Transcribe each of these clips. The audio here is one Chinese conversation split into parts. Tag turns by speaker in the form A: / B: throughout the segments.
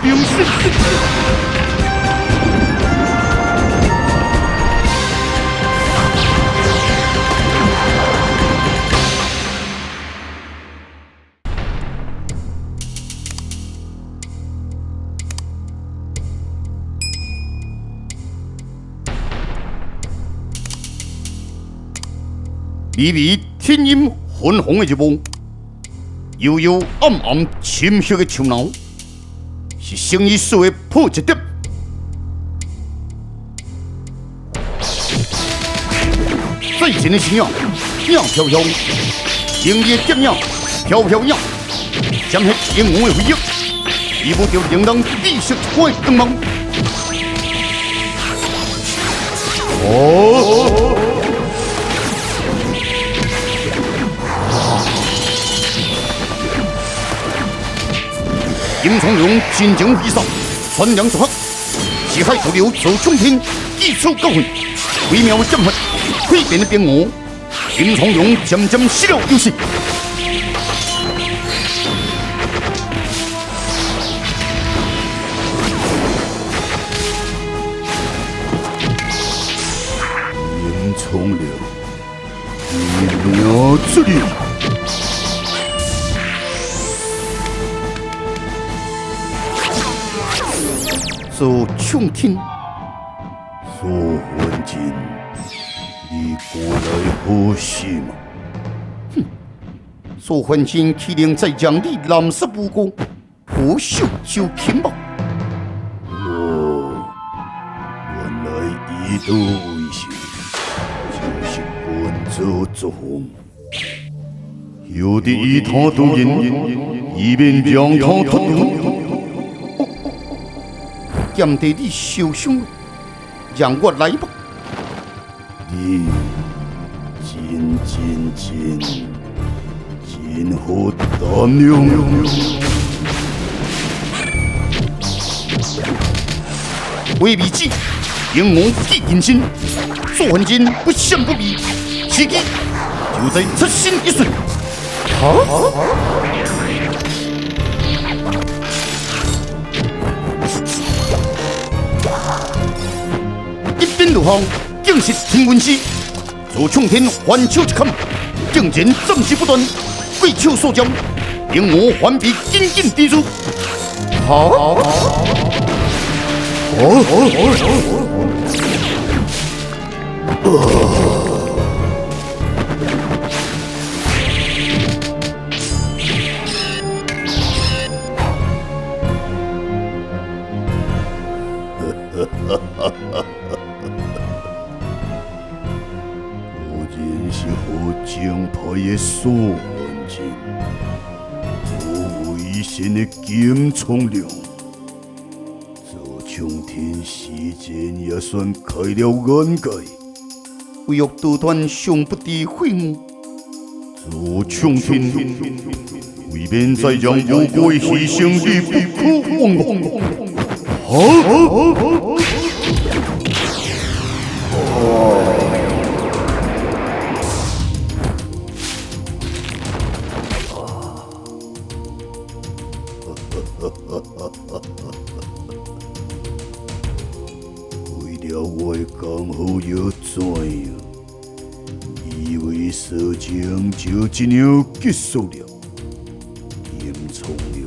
A: 冰神。微微天阴昏红的日暮，幽幽暗暗深黑的树脑，是生意所的破一点。最前的是鸟，鸟飘飘，英烈点鸟，飘飘鸟，将迄英雄的回忆，伊无着令人意识快光芒。林从容真情挥洒，传扬出黑，西海毒瘤走冲天，一出高分，微妙的剑法，蜕变的变魔，林从容渐渐失了优势。林从容，你苗之力。走冲天，苏魂金，你过来何事嘛？哼！苏魂金岂能再将你蓝色武功不朽就擒吧？原来一道为师就是官州作风，有的以他度人，以便将他脱逃。剑帝，你受伤，让我来吧。你真好胆量。为秘旨，英雄记人心，苏魂金不胜不避，时机就在出身一瞬。陆方竟是天文师，自冲天还手一砍，竟然战势不断，贵手所将，令我还比紧紧抵住。是好正派的苏魂金，无危险的金从良，自冲天时间也算开了眼界，唯有独断上不敌废物。自冲天未免再将无辜的牺牲你不可忘我。为了我刚好有怎样，以为事情就这样结束了。严从良，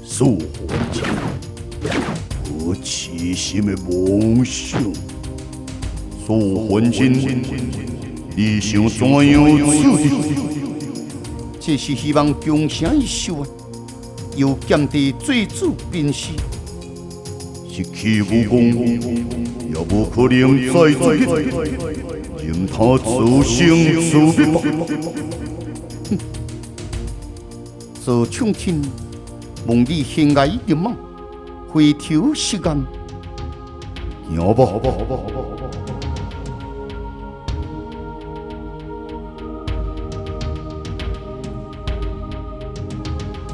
A: 苏魂金，我痴心的梦想。苏魂金，你想怎样处理？这是希望强城一手啊！由剑帝做主鞭尸，失去武功，也无可能再做一任他自生自灭吧。哼！自冲天，望你悬崖勒马，回头是岸，行吧？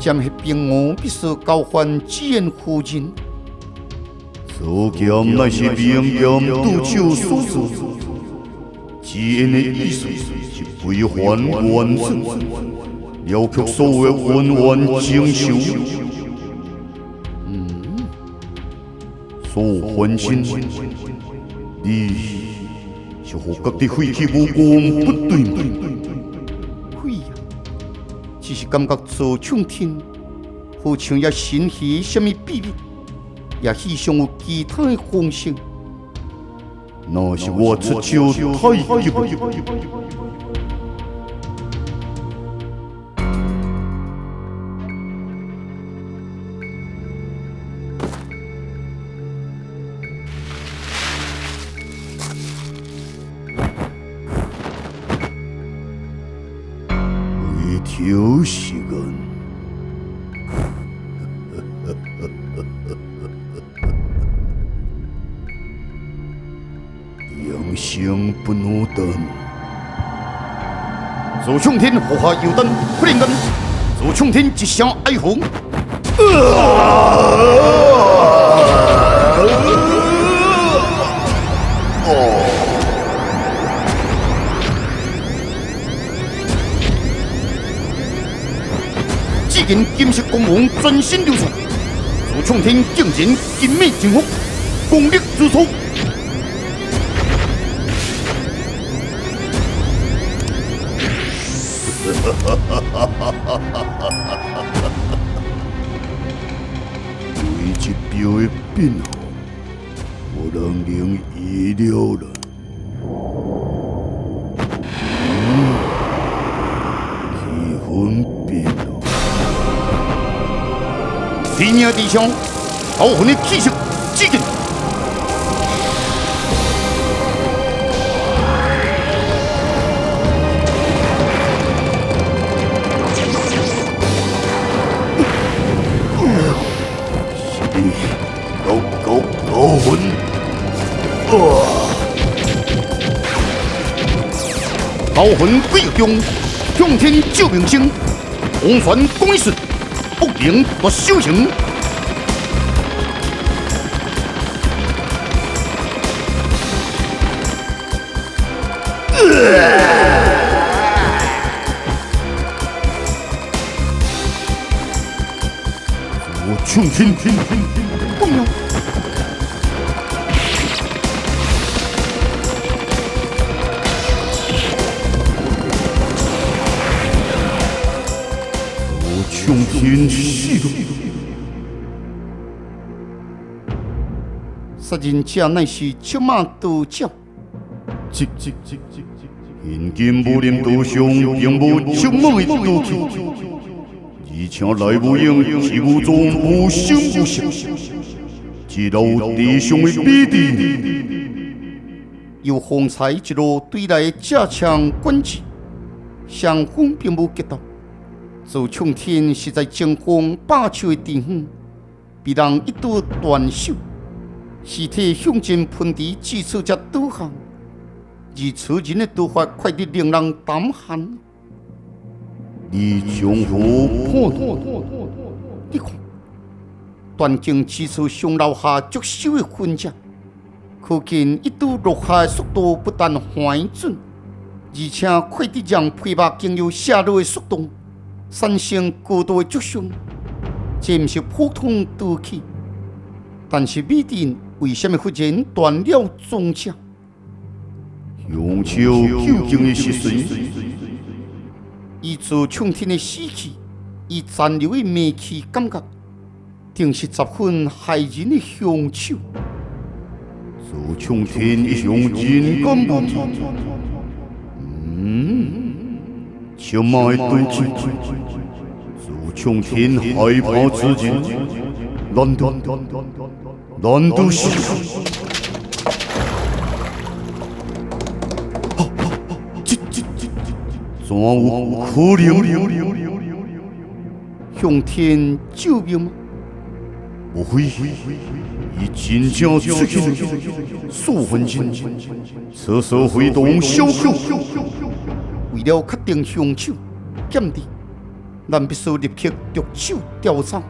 A: 将迄兵魔必须交还只言夫人。此剑乃是兵剑拄手所造，只言的意思是归还原主，了却所有恩怨情仇。所欢心，你是和各地废弃无光不对吗？
B: 废啊！只是感觉做唱天，好像也新起什么秘密，也希望有其他的方式。
A: 那是我出招太急。为挑时间，阳性不怒等。
B: 左冲天火下游灯，忽然间，左冲天一声哀嚎，只见金色光芒全身流窜，左冲天竟然金美惊呼，功力如潮。
A: 对这表的变化，我让人意料了。气氛变了，
B: 天野地上，傲魂的气息只见。
A: 高魂！
B: 高魂鬼中，向天照明星，红船公一术，不灵不修行。
A: 我冲天！
B: 不妙！
A: 冲天系统，
B: 杀人者乃是赤马道教。
A: 现今武林道上并无赤马的道气，而且来无影，去无踪，无声无息，只留地上的谜底。
B: 由方才一路对来加强管制，双方并无决斗。左冲天是在前方霸手的地方，被人一度断手，尸体向前喷伫几次才倒下，而此人的刀法快得令人胆寒。
A: 你将何判？
B: 你看，断经几次上留下足手的痕迹，可见一度落下的速度不但缓准，而且快得让皮肉经由下落的速度。产生高度的灼伤，这不是普通刀器。但是谜底为什么忽然断了宗者？
A: 用手究竟的是谁？
B: 依左冲天的死气，以残留的霉气感觉，定是十分害人的凶手。
A: 左冲天一向人敢不怕？赤马的对峙，左冲天害怕此人，难道是？怎有可能？
B: 向天救命吗？
A: 不会，伊真正出现数分钟，瑟瑟挥动小口。
B: 为了确定凶手检地，咱必须立刻着手调查。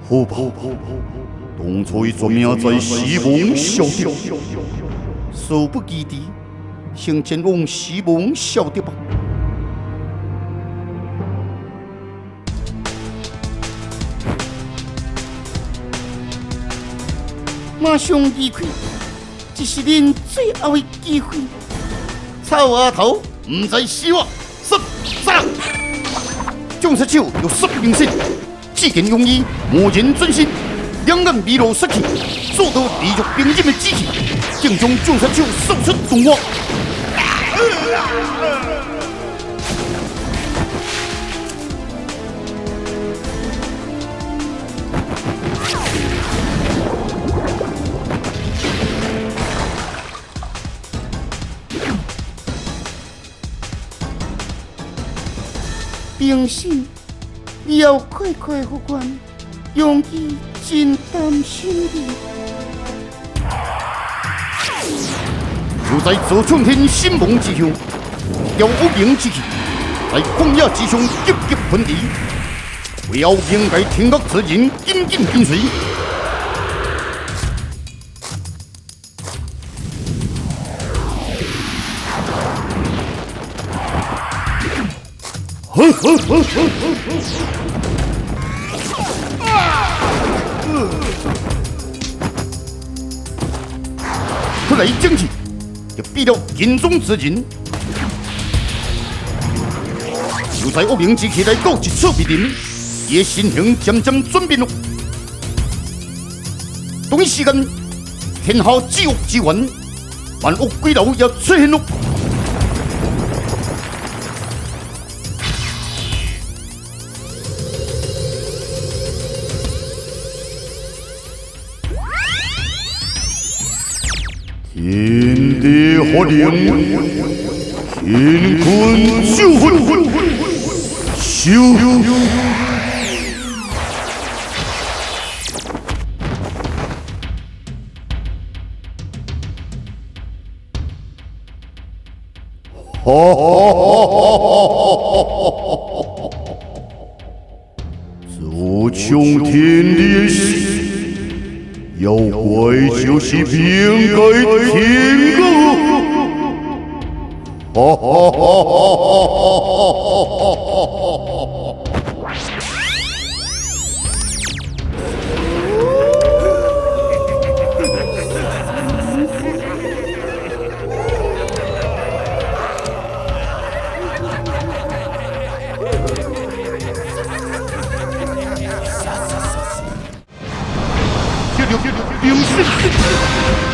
A: 好吧，当初伊专命在西蒙小店，
B: 事不宜迟，先前往西蒙小店吧。马上离开，这是恁最后的机会。草丫头，唔知死我，杀！蒋杀手有失明心，只见用意无人尊心，两眼迷路失去，所到地狱冰刃的机器，竟将蒋杀手送出洞外。平心，你要快快复原，用意真担心你。就在左冲天心梦之乡，要乌明之气，在旷野之上急急奔离，为了应该天国之人紧紧跟随。出来争气，就逼到人中之人。就在恶名之气来到一处必定，伊的身形渐渐转变了。同一时间，天下之恶之源，万恶鬼佬也出现了。
A: 天地法令，乾坤守分，修。左穷天地心。妖怪就是变改天国，
B: 冰释。